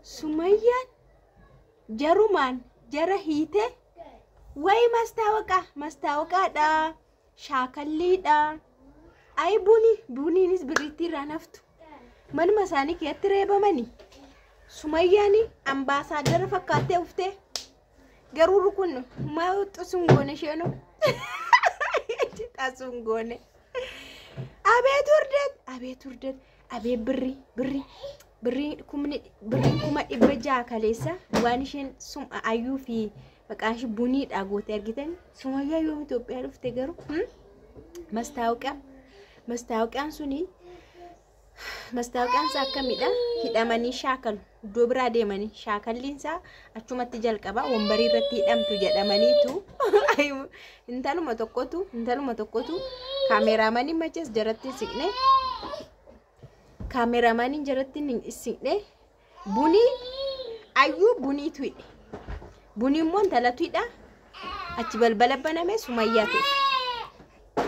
Sumayyan jaruman jarahite way mastawqa da shakalli da ay buninis biriti ranaftu man masani ketti reebamani Sumayyani ambassador fakkaate ufte garuru kun ma xusungone sheno xusungone abe turdet abe birri kuma ibja kalesa wanishin sum ayu fi baqashi buni dagote argitan Sumayya yom Ethiopia ufte garu mastawqan suni mastawqan sakamida hidamani shakal dobra demani shakallinsa achumatti jalqaba wombari irratti hidamtu jedhamanitu ayu intaluma tokkotu kameramani maches jaratti siqne kameramani jaratti siqne buni ayu buni tuide buni mon talatuida achi balbala baname Sumayyatu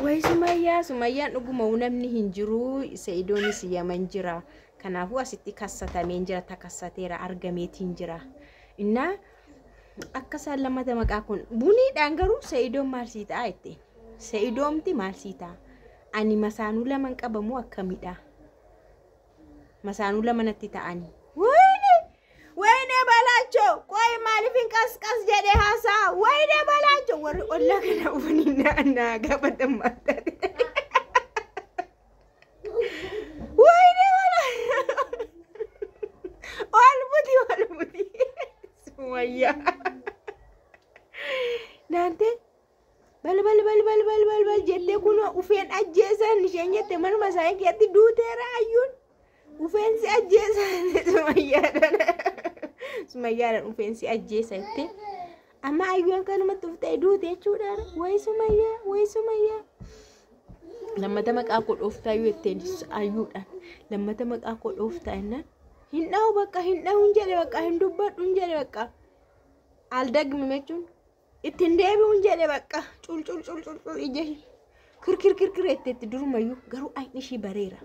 way Sumayyan dhuguma namni hinjiru Saidonis yaman jira kanafu asitti kassatameen jira takassateera argameetiin jira inna akka lamata maqaa kun buni dhangaru Saidon maalsiita ayte Saidomti maalsiita ani masaanu laman qabamu akkamidha masaanu lamanatti ta'ani wayne balacho qoy maalifin qasqas jedhe hasa wayne balacho warri olla kana ufunina na gabadan mata wayne balacho walbuti Sumayya nante bal jelle kuno ufen ajjesan nishenyete man masay ketti duutera ayun ufen si ajjesan Sumayya ufen si ajjesate amma ayun kanuma tufte duute chuda way Sumayya lamata maqa ko dofta yete ayudan lamata maqa ko dofta inna hindaw unjele baka hindubbadun jele baka aldagmi mechun ittindebi unjele baka cul ije kir etteti durmayu garu ayni shi bareera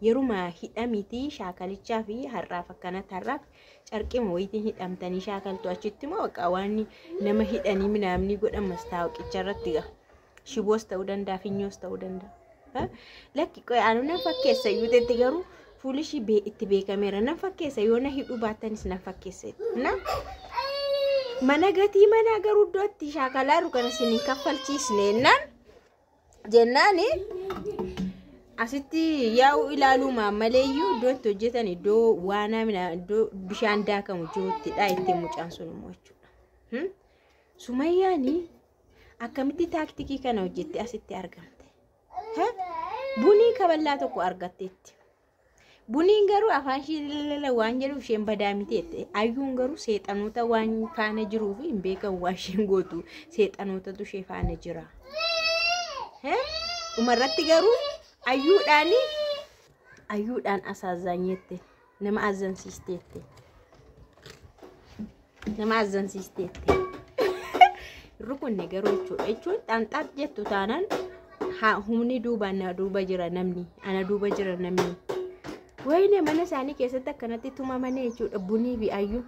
yeruma hidamiti shakalicha fi harraaf akkana tarraaf carqima wayitiin hidamtanii shakaltu achitti moo qawaani nama hidanii minamni godhan mastaaqicha irratti ga shiboos ta'uu danda'a finyoos ta'uu danda'a lakki qoy anu nan fakkeessa yuutetti garu fulishi itti beekameera nan fakkeessa yoo na hidhu baatanis nan fakkeessa na mana gatii mana garu dootti shakalaaru kana sinin kaffalchiisne nan jennaani asitti yaa'u ilaalu maamaleeyyu doon hojjetani doo waana mina doo bishaan daakamu jirutti dha itti mucaan sun mo'achuudha Sumayyaani akkamitti taaktikii kana hojjette asitti argamte buni kaballaa tokko argatteetti buniin garuu afaan shii waan jedhu isheen badaamiteette ayyuun garuu seexanoota waan faana jiruu fi hin beekan waan isheen gootu seexanootatu ishee faana jira umarratti garuu ayyuudhaan asaazanyette nama azansiisteette rukunne garuu jechuun xanxaat jettu taanaan humni duuba jira namni ana duuba jira namni wayne mana isaanii keessatti akkanatti tumamane jechuudha bunii fi ayyuu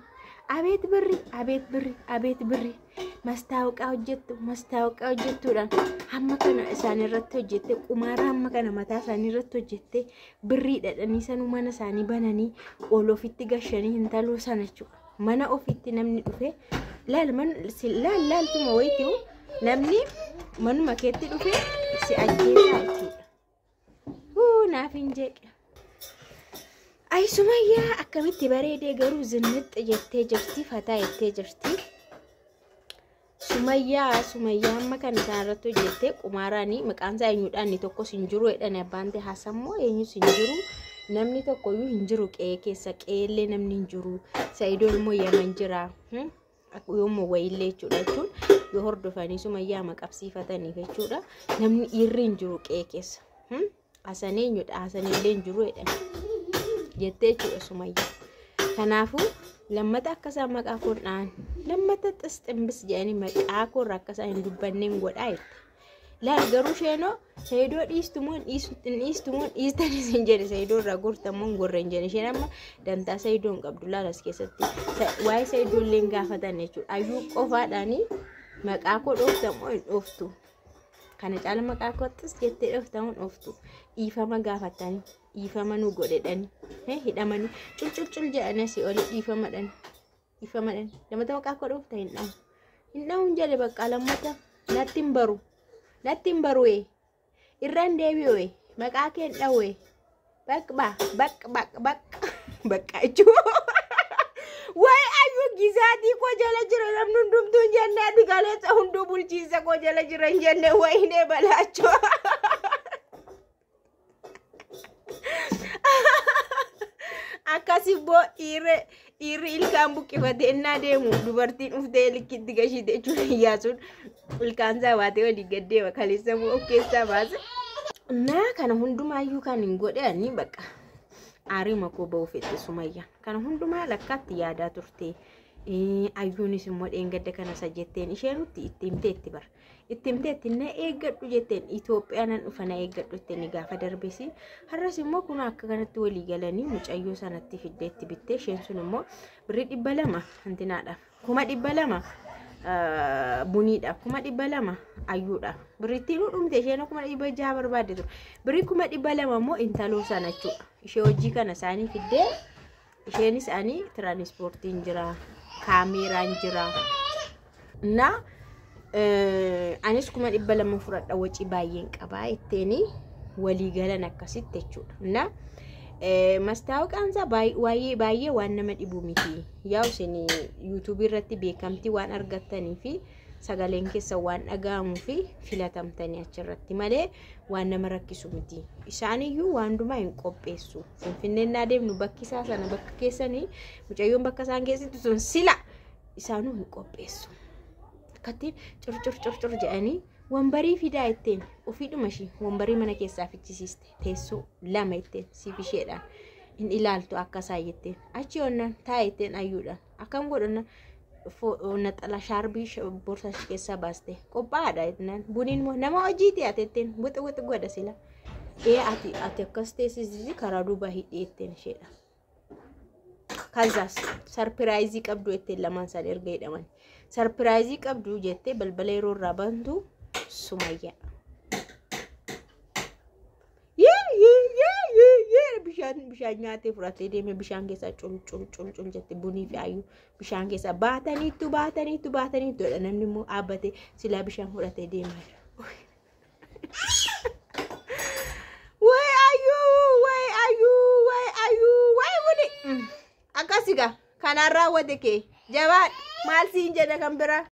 abeet birri mastaaqa hojjettuudhaan hamma kana isaanii irratti hojjette qumaara hamma kana mataa isaanii irratti hojjette birrii dhadhanii sanuu mana isaanii bananii ol ofitti gashanii hintaluu sana jechuudha mana ofitti namni dhufe laaltuma wayitiu namni manuma keetti dhufe si ajjeesaa jechuudha naaf hin jeeqe ay Sumayya akkamitti bareedee garuu zinnixx jettee jirti fataa jettee jirti Sumayya amma kana isaanirratti hojjette qumaaraani maqaan isaa eenyuudhaan ni tokko sin jiru jedhan abbaante hasammoo eenyu sin jiru namni tokko iyyuu hin jiru qe'ee keessa qe'eellee namni hin jiru Saidoon immoo yaman jira yoommoo wayillee jechuudha yoo hordofanii Sumayyaa maqabsiifataniif jechuudha namni dhiirri hin jiru qe'ee keessa hasanee eenyudha hasanillee hin jiru jedhan jettee jechuudha Sumayyaa kanaafuu lammata akkasa maqaa koodhaan lammata xistimbis jedhanii maqaa koorra akkasa hin dubbanneen godhaa jette لا garuu sheenoo saydoo dhiistumoon dhiistanis hin jedhe saydoo irraa gortamuun gorra hin jedhe isheen amma dantaa saydoon qabdu laalas keessatti waa'ee saydoolleen gaafatan jechuudha ayyuu qofaadhaanii maqaa koo dhooftamoo hin dhooftu kana caala maqaa koottis jettee dhooftamuun dhooftu dhiifama gaafatanii dhiifama nu godhedhanii hidhamanii culculcul jedhanii asii oli dhiifamadhan lamata maqaa koo dhoofta hin dhawu hin jedhe bakka lammata natti hin baru'e irraan deebi'e maqaa keen dhaw'e bakka jechuudha way ayyuu gizaatii koo jala jira namni hundumtuu hin jennaati galeessa hunduu bulchiinsa koo jala jira hin jenne wayinee balaachoo akkasii boo dhiirri ilkaan buqqifate innaa deemu dubartiin uftee likkitti gashite jechuudha iyyaasuun ilkaan isaa baatee walii gaddeema kaleessa moo of keessaa baase naa kana hundumaayyuu kan hin godhanii bakka aarii makoo ba'uu fedhe Sumayyaa kana hundumaa lakkaatti yaadaa turte ayyuunis immoo dheengadda kana sajjetteen isheenutti itti himteetti na eeggadhu jetteen Itoophiyaa nan dhufa na eeggadhu jetteen gaafa darbesi har'as immoo kun akka kanatti walii galanii mucayyoo sanatti fiddeetti bittee isheen sun immoo birrii 200 hantinaadhaaf 200 buniidhaaf 200 ayyuudhaaf birrittiin dhumte isheen 600 barbaadde ture birrii 200 immoo intaloo sana jechuudha ishee hojii kana isaanii fiddee isheenis ani tiraanispoortiin jira kaameraan jira na anis 200 fudhadha wacii baay'een qabaa itteeni walii galan akkasitti jechuudha na mastaawqaansa baay'ee waan nama dhibu miti yaa isin YouTube irratti beekamtii waan argattanii fi sagaleen keessa waan dhaga'amuu fi filatamtanii achirratti malee waan nama rakkisu miti isaaniyyuu waan dhumaa hin qopheessu finfinneen deemnu bakki isaa sana bakka keessanii mucayyoon bakka isaan keessatti sun sila isaanuu hin qopheessu akkatti cur jedhanii wambarii fidaa itteen ofiidhuma ishii wambarii mana keessaa fichisiiste teessoo 2 itteen siif isheedhaan hin ilaaltu akka isaa jetteen achi onnan taa'etteen ayyuudhaan akkam godhonna naxala shaarbii borsa keessaa baaste qophaadha jetnaan buniin moo nama hojii ta'etteen wixi godha sila ati akkas teessisi karaa duubaa hidheetteen isheedha kazaas sarpiraayizii qabdu jetteen lamaan isaan erga hidhaman sarpiraayizii qabdu jettee balbala yeroo irraa bantu Sumayyaa bishaan nyaatee fudhatee deeme bishaan keessaa cul jette bunii fi ayyuu bishaan keessaa baataniitu dha namni immoo dhaabbatee silaa bishaan fudhatee deemaa jira way buni akkasiga kanaan raawwate kee jabaan maal siin jedha kan bira